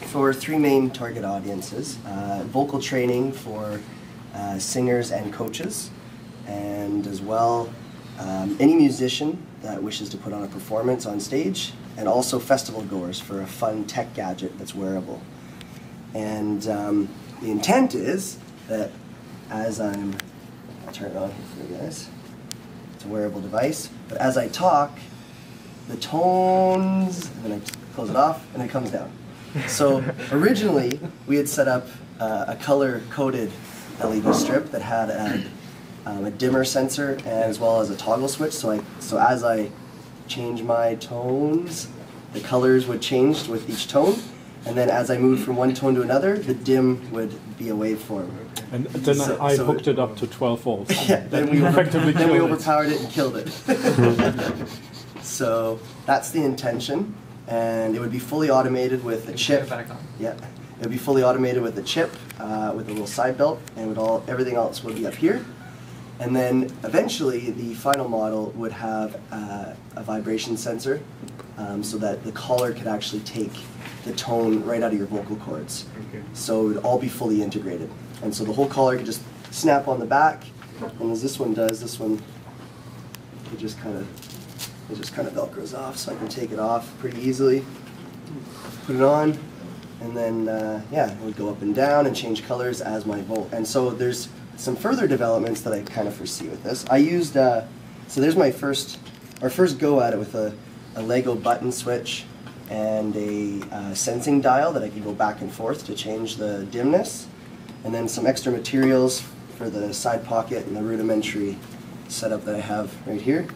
for three main target audiences. Vocal training for singers and coaches, and as well any musician that wishes to put on a performance on stage, and also festival goers for a fun tech gadget that's wearable. And the intent is that as I'll turn it on here for you guys. It's a wearable device, but as I talk, the tones, and then I close it off, and it comes down. So originally, we had set up a color-coded LED strip that had a dimmer sensor as well as a toggle switch. So as I change my tones, the colors would change with each tone, and then as I moved from one tone to another, the dim would be a waveform. And then I hooked it up to 12 volts. Yeah, then we overpowered it and killed it. So that's the intention, and it would be fully automated with a chip. Yeah, it would be fully automated with a chip, with a little side belt, and everything else would be up here. And then eventually, the final model would have a vibration sensor, so that the collar could actually take the tone right out of your vocal cords. Okay. So it would all be fully integrated. And so the whole collar could just snap on the back, and as this one does, it just kind of velcros off, so I can take it off pretty easily, put it on, and then yeah, it would go up and down and change colors as my volt. And so there's some further developments that I kind of foresee with this. I used so there's our first go at it with a Lego button switch and a sensing dial that I could go back and forth to change the dimness, and then some extra materials for the side pocket and the rudimentary setup that I have right here.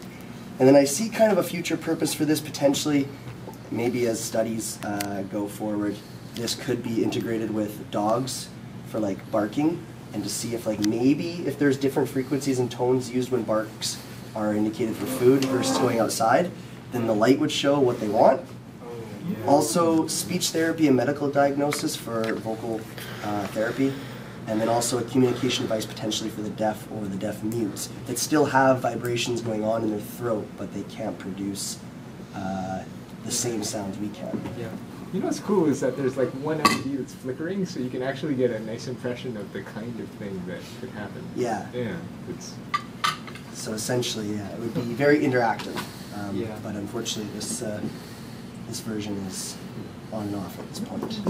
And then I see kind of a future purpose for this potentially, maybe as studies go forward, this could be integrated with dogs for like barking, and to see if maybe if there's different frequencies and tones used when barks are indicated for food versus going outside, then the light would show what they want. Also, speech therapy and medical diagnosis for vocal therapy, and then also a communication device potentially for the deaf or the deaf mutes that still have vibrations going on in their throat, but they can't produce the same sounds we can. Yeah. You know what's cool is that there's like one LED that's flickering, so you can actually get a nice impression of the kind of thing that could happen. Yeah. Yeah. So essentially, yeah, it would be very interactive. Yeah. But unfortunately, this version is on and off at this point.